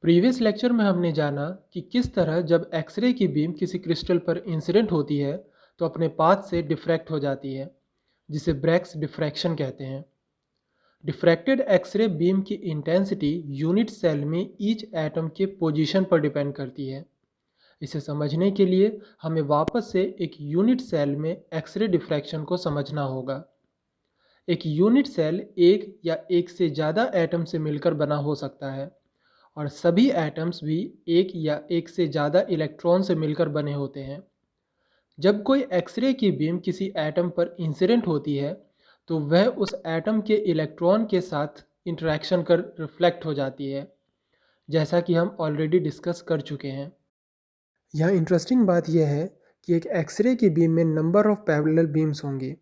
Previous lecture में हमने जाना कि किस तरह जब एक्सरे की बीम किसी क्रिस्टल पर इंसिडेंट होती है तो अपने पाथ से डिफ्रैक्ट हो जाती है, जिसे ब्रैग्स डिफ्रैक्शन कहते हैं। डिफ्रैक्टेड एक्सरे बीम की इंटेंसिटी यूनिट सेल में ईच एटम के पोजीशन पर डिपेंड करती है। इसे समझने के लिए हमें वापस से एक यूनिट सेल में एक्सरे डिफ्रैक्शन को समझना होगा। एक यूनिट सेल एक या एक से ज़्यादा एटम से मिलकर बना हो सकता है और सभी एटम्स भी एक या एक से ज़्यादा इलेक्ट्रॉन से मिलकर बने होते हैं। जब कोई एक्सरे की बीम किसी एटम पर इंसिडेंट होती है तो वह उस एटम के इलेक्ट्रॉन के साथ इंटरेक्शन कर रिफ्लेक्ट हो जाती है, जैसा कि हम ऑलरेडी डिस्कस कर चुके हैं। यहाँ इंटरेस्टिंग बात यह है कि एक एक्सरे की बीम में नंबर ऑफ पैरेलल बीम्स होंगी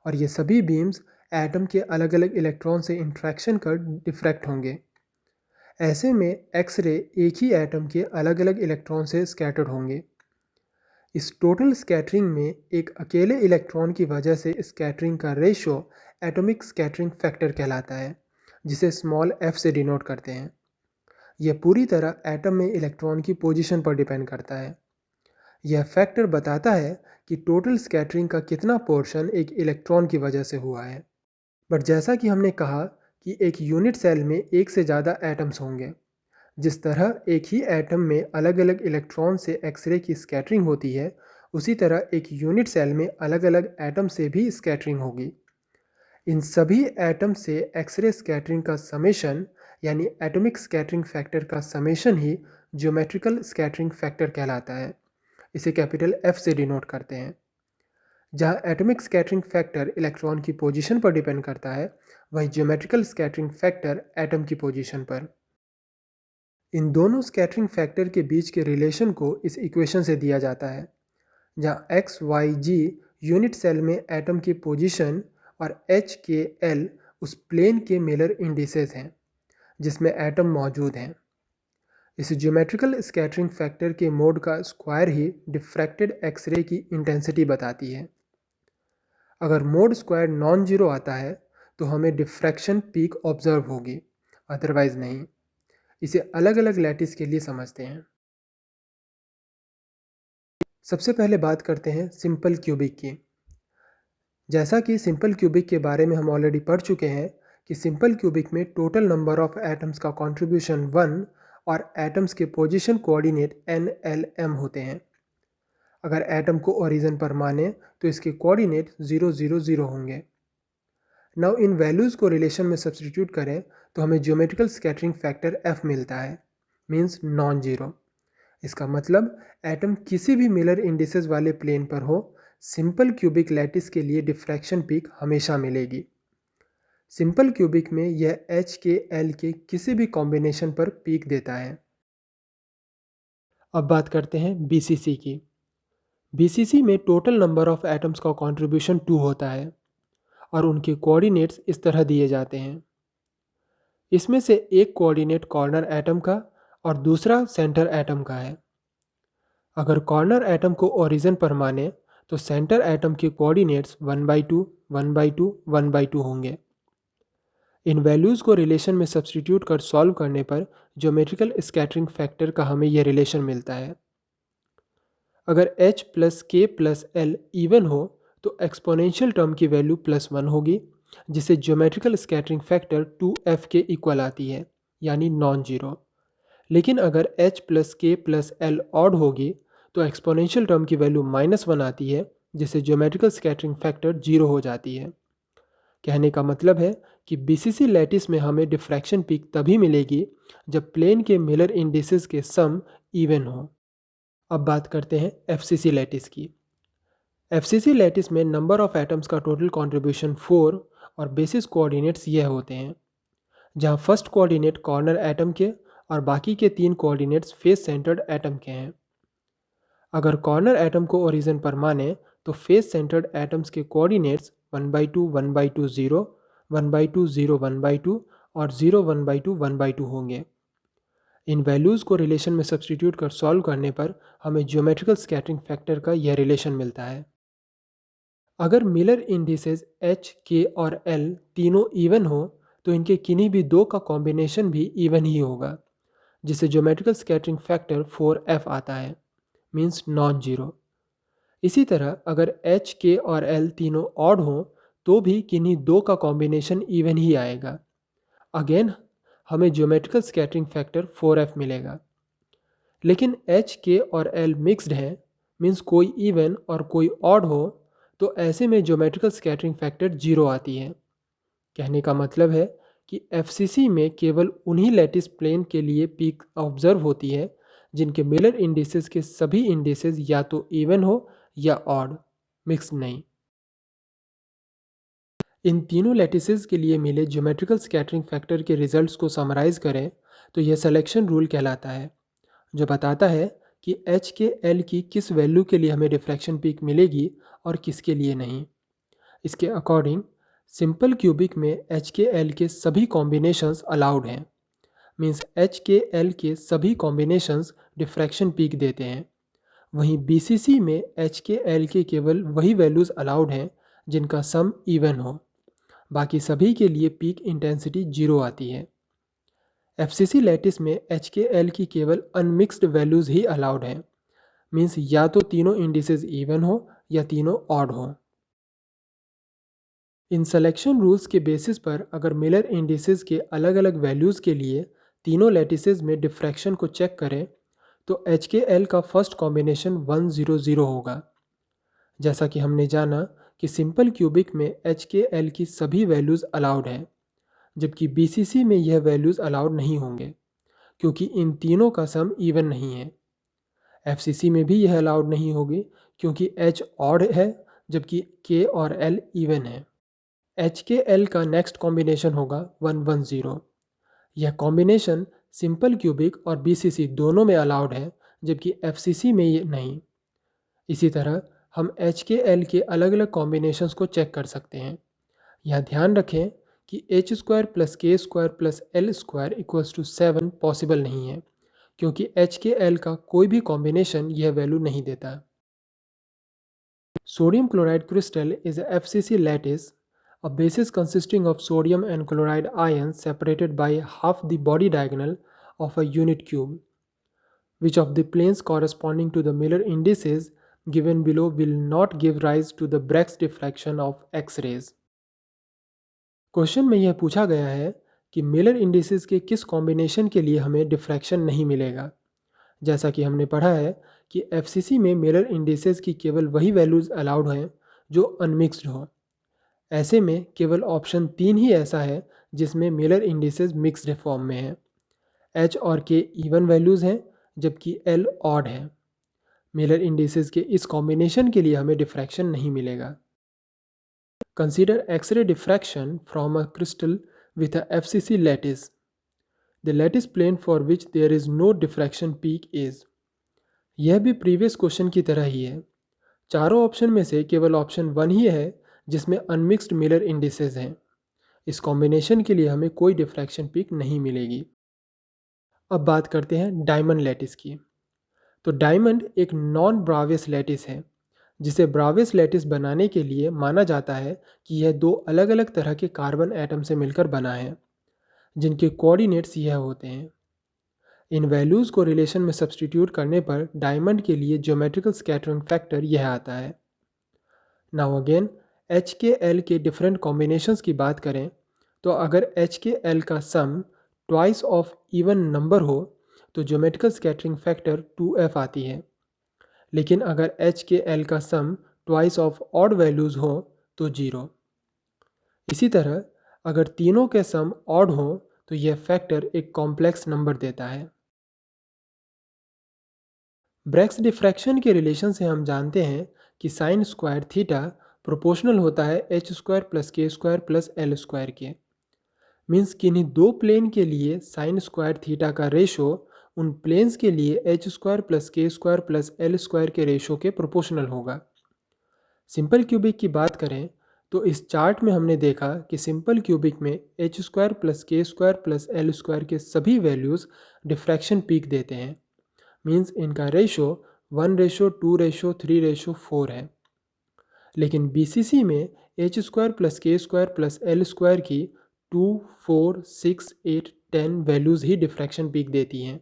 और ये सभी बीम्स एटम के अलग अलग इलेक्ट्रॉन से इंटरेक्शन कर डिफ्रैक्ट होंगे। ऐसे में एक्सरे एक ही एटम के अलग अलग इलेक्ट्रॉन से स्कैटर्ड होंगे। इस टोटल स्कैटरिंग में एक अकेले इलेक्ट्रॉन की वजह से स्कैटरिंग का रेशो एटॉमिक स्कैटरिंग फैक्टर कहलाता है, जिसे स्मॉल f से डिनोट करते हैं। यह पूरी तरह एटम में इलेक्ट्रॉन की पोजीशन पर डिपेंड करता है। यह फैक्टर बताता है कि टोटल स्कैटरिंग का कितना पोर्शन एक इलेक्ट्रॉन की वजह से हुआ है। बट जैसा कि हमने कहा कि एक यूनिट सेल में एक से ज़्यादा एटम्स होंगे। जिस तरह एक ही एटम में अलग अलग इलेक्ट्रॉन से एक्सरे की स्कैटरिंग होती है, उसी तरह एक यूनिट सेल में अलग अलग एटम से भी स्कैटरिंग होगी। इन सभी एटम से एक्सरे स्कैटरिंग का समेशन यानी एटॉमिक स्कैटरिंग फैक्टर का समेशन ही ज्योमेट्रिकल स्कैटरिंग फैक्टर कहलाता है। इसे कैपिटल F से डिनोट करते हैं। जहाँ एटॉमिक स्कैटरिंग फैक्टर इलेक्ट्रॉन की पोजीशन पर डिपेंड करता है, वहीं ज्योमेट्रिकल स्कैटरिंग फैक्टर एटम की पोजीशन पर। इन दोनों स्कैटरिंग फैक्टर के बीच के रिलेशन को इस इक्वेशन से दिया जाता है, जहाँ x, y, g unit cell में एटम की पोजीशन और h, k, l उस प्लेन के मिलर इंडिसेस हैं जिसमें एटम मौजूद हैं। इस ज्योमेट्रिकल स्कैटरिंग फैक्टर के मोड का स्क्वायर ही डिफ्रैक्टेड एक्सरे की इंटेंसिटी बताती है। अगर मोड स्क्वायर नॉन जीरो आता है तो हमें डिफ्रैक्शन पीक ऑब्जर्व होगी, अदरवाइज नहीं। इसे अलग अलग लैटिस के लिए समझते हैं। सबसे पहले बात करते हैं सिंपल क्यूबिक की। जैसा कि सिंपल क्यूबिक के बारे में हम ऑलरेडी पढ़ चुके हैं कि सिंपल क्यूबिक में टोटल नंबर ऑफ एटम्स का कंट्रीब्यूशन 1 और एटम्स के position coordinate n, l, m होते हैं। अगर एटम को ओरिजिन पर माने तो इसके कोऑर्डिनेट 0, 0, 0 होंगे। नाउ इन वैल्यूज़ को रिलेशन में सब्सटीट्यूट करें तो हमें ज्योमेट्रिकल स्कैटरिंग फैक्टर f मिलता है, मीन्स नॉन जीरो। इसका मतलब एटम किसी भी मिलर इंडिसेस वाले प्लेन पर हो, सिंपल क्यूबिक लैटिस के लिए डिफ्रैक्शन पीक हमेशा मिलेगी। सिंपल क्यूबिक में यह h के l के किसी भी कॉम्बिनेशन पर पीक देता है। अब बात करते हैं BCC की। BCC में टोटल नंबर ऑफ एटम्स का कंट्रीब्यूशन 2 होता है और उनके कोऑर्डिनेट्स इस तरह दिए जाते हैं। इसमें से एक कोऑर्डिनेट कॉर्नर एटम का और दूसरा सेंटर एटम का है। अगर कॉर्नर एटम को ओरिजिन पर माने तो सेंटर एटम के कोऑर्डिनेट्स 1/2, 1/2, 1/2 होंगे। इन वैल्यूज़ को रिलेशन में सब्सटीट्यूट कर सॉल्व करने पर ज्योमेट्रिकल स्कैटरिंग फैक्टर का हमें यह रिलेशन मिलता है। अगर h plus k plus l even हो तो एक्सपोनेंशियल टर्म की वैल्यू +1 होगी, जिसे ज्योमेट्रिकल स्कैटरिंग फैक्टर 2f के इक्वल आती है, यानी नॉन जीरो। लेकिन अगर h plus k plus l odd होगी तो एक्सपोनेंशियल टर्म की वैल्यू -1 आती है, जिससे ज्योमेट्रिकल स्कैटरिंग फैक्टर 0 हो जाती है। कहने का मतलब है कि BCC लैटिस में हमें डिफ्रैक्शन पीक तभी मिलेगी जब प्लेन के मिलर इंडिसेस के सम इवन हो। अब बात करते हैं FCC लैटिस की। FCC लैटिस में नंबर ऑफ एटम्स का टोटल कंट्रीब्यूशन 4 और बेसिस कोऑर्डिनेट्स यह होते हैं, जहां फर्स्ट कोऑर्डिनेट कॉर्नर एटम के और बाकी के 3 कोऑर्डिनेट्स फेस सेंटर्ड एटम के हैं। अगर कॉर्नर एटम को ओरिजिन पर माने तो फेस सेंटर्ड एटम्स के कोऑर्डिनेट्स 1/2, 1/2, 0, 1/2, 0, 1/2 और 0, 1/2, 1/2 होंगे। इन वैल्यूज़ को रिलेशन में सब्सटीट्यूट कर सॉल्व करने पर हमें ज्योमेट्रिकल स्कैटरिंग फैक्टर का यह रिलेशन मिलता है। अगर मिलर इंडिसेस h, k और l तीनों इवन हो तो इनके किन्हीं भी दो का कॉम्बिनेशन भी इवन ही होगा, जिसे ज्योमेट्रिकल स्कैटरिंग फैक्टर 4f आता है, मीन्स नॉन जीरो। इसी तरह अगर h, k और l तीनों ऑड हों तो भी किन्हीं दो का कॉम्बिनेशन इवन ही आएगा। अगेन हमें ज्योमेट्रिकल स्कैटरिंग फैक्टर 4f मिलेगा। लेकिन h, k और l मिक्स्ड हैं, मीन्स कोई इवन और कोई ऑड हो, तो ऐसे में ज्योमेट्रिकल स्कैटरिंग फैक्टर 0 आती है। कहने का मतलब है कि FCC में केवल उन्हीं लैटिस प्लेन के लिए पीक ऑब्जर्व होती है जिनके मिलर इंडिसेस के सभी इंडिसेस या तो इवन हो या ऑड, मिक्स नहीं। इन तीनों लैटिसेस के लिए मिले ज्योमेट्रिकल स्कैटरिंग फैक्टर के रिजल्ट्स को समराइज करें तो यह सिलेक्शन रूल कहलाता है, जो बताता है कि h के l की किस वैल्यू के लिए हमें डिफ्रैक्शन पीक मिलेगी और किसके लिए नहीं। इसके अकॉर्डिंग सिंपल क्यूबिक में h के l के सभी कॉम्बिनेशंस अलाउड हैं, मीन्स h के l के सभी कॉम्बिनेशंस डिफ्रैक्शन पीक देते हैं। वहीं BCC में h के l के केवल वही वैल्यूज़ अलाउड हैं जिनका सम इवन हो, बाकी सभी के लिए पीक इंटेंसिटी 0 आती है। FCC लैटिस में h के l की केवल अनमिक्स्ड वैल्यूज़ ही अलाउड हैं, मीन्स या तो तीनों इंडिसेस इवन हो या तीनों ऑड हो। इन सिलेक्शन रूल्स के बेसिस पर अगर मिलर इंडिसेस के अलग अलग वैल्यूज़ के लिए तीनों लैटिसेस में डिफ्रैक्शन को चेक करें तो h के l का फर्स्ट कॉम्बिनेशन 100 होगा। जैसा कि हमने जाना कि सिंपल क्यूबिक में h के l की सभी वैल्यूज़ अलाउड हैं, जबकि BCC में यह वैल्यूज़ अलाउड नहीं होंगे क्योंकि इन तीनों का सम इवन नहीं है। FCC में भी यह अलाउड नहीं होगी क्योंकि h ऑड है जबकि k और l इवन है। h के l का नेक्स्ट कॉम्बिनेशन होगा 110। यह कॉम्बिनेशन सिंपल क्यूबिक और BCC दोनों में अलाउड है जबकि FCC में ये नहीं। इसी तरह हम h के l के अलग अलग कॉम्बिनेशंस को चेक कर सकते हैं। यह ध्यान रखें कि h² + k² + l² = 7 पॉसिबल नहीं है क्योंकि h के l का कोई भी कॉम्बिनेशन यह वैल्यू नहीं देता। Sodium chloride crystal is a FCC lattice, a basis consisting of sodium and chloride ions separated by half the body diagonal of a unit cube. Which of the planes corresponding to the Miller indices given below will not give rise to the Bragg's diffraction of X-rays? Question में यह पूछा गया है कि Miller indices के किस combination के लिए हमें डिफ्रैक्शन नहीं मिलेगा। जैसा कि हमने पढ़ा है कि FCC में मिलर इंडिसेस की केवल वही वैल्यूज़ अलाउड हैं जो अनमिक्स्ड हो। ऐसे में केवल ऑप्शन 3 ही ऐसा है जिसमें मिलर इंडिसेस मिक्स्ड फॉर्म में है। h और k इवन वैल्यूज़ हैं जबकि l ऑड है। मिलर इंडिसेस के इस कॉम्बिनेशन के लिए हमें डिफ्रैक्शन नहीं मिलेगा। Consider x-ray diffraction from a crystal with a FCC lattice. The lattice plane for which there is no diffraction peak is. यह भी प्रीवियस क्वेश्चन की तरह ही है। चारों ऑप्शन में से केवल ऑप्शन 1 ही है जिसमें अनमिक्स्ड मिलर इंडिसेस हैं। इस कॉम्बिनेशन के लिए हमें कोई डिफ्रैक्शन पीक नहीं मिलेगी। अब बात करते हैं डायमंड लैटिस की। तो डायमंड एक नॉन ब्रावियस लैटिस है जिसे ब्रावियस लैटिस बनाने के लिए माना जाता है कि यह दो अलग अलग तरह के कार्बन एटम से मिलकर बना है जिनके कोऑर्डिनेट्स यह होते हैं। इन वैल्यूज़ को रिलेशन में सब्सटीट्यूट करने पर डायमंड के लिए ज्योमेट्रिकल स्कैटरिंग फैक्टर यह आता है। नाउ अगेन h के l के डिफरेंट कॉम्बिनेशंस की बात करें तो अगर h के l का सम ट्वाइस ऑफ इवन नंबर हो तो ज्योमेट्रिकल स्कैटरिंग फैक्टर 2f आती है। लेकिन अगर h के l का सम ट्वाइस ऑफ ऑड वैल्यूज़ हो तो 0। इसी तरह अगर तीनों के सम ऑड हो तो यह फैक्टर एक कॉम्प्लेक्स नंबर देता है। ब्रैग्स डिफ्रैक्शन के रिलेशन से हम जानते हैं कि साइन स्क्वायर थीटा प्रोपोर्शनल होता है h² + k² + l² के। मीन्स किन्हीं दो प्लेन के लिए साइन स्क्वायर थीटा का रेशो उन प्लेन्स के लिए h² + k² + l² के रेशो के प्रोपोर्शनल होगा। सिंपल क्यूबिक की बात करें तो इस चार्ट में हमने देखा कि सिंपल क्यूबिक में h² + k² + l² के सभी वैल्यूज़ डिफ्रैक्शन पीक देते हैं। मीन्स इनका रेशो 1:2:3:4 है। लेकिन BCC में h² + k² + l² की 2, 4, 6, 8, 10 वैल्यूज़ ही डिफ्रैक्शन पीक देती हैं।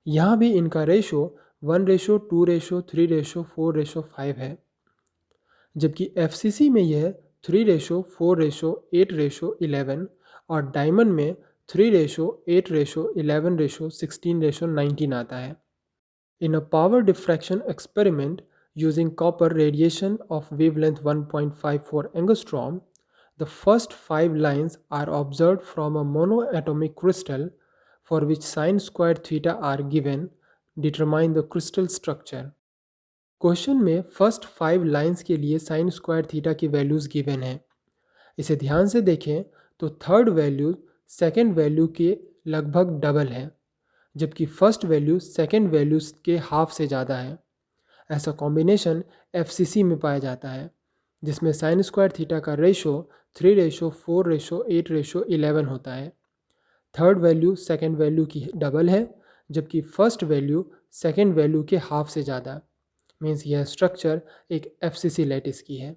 यहाँ भी इनका रेशो 1:2:3:4:5 है, जबकि FCC में यह 3:4:8:11 और डायमंड में 3:8:11:16:19 आता है। In a power diffraction experiment using copper radiation of wavelength 1.54 angstrom, the first 5 lines are observed from a monoatomic crystal for which sin squared theta are given. Determine the crystal structure. Question में first 5 lines के लिए sine square theta की values given है। इसे ध्यान से देखें तो थर्ड वैल्यू सेकेंड वैल्यू के लगभग डबल है, जबकि फर्स्ट वैल्यू सेकेंड वैल्यू के हाफ से ज़्यादा है। ऐसा कॉम्बिनेशन FCC में पाया जाता है, जिसमें साइन स्क्वायर थीटा का रेशो 3:4:8:11 होता है। थर्ड वैल्यू सेकेंड वैल्यू की डबल है, जबकि फर्स्ट वैल्यू सेकेंड वैल्यू के हाफ से ज़्यादा। मीन्स यह स्ट्रक्चर एक FCC लैटिस की है।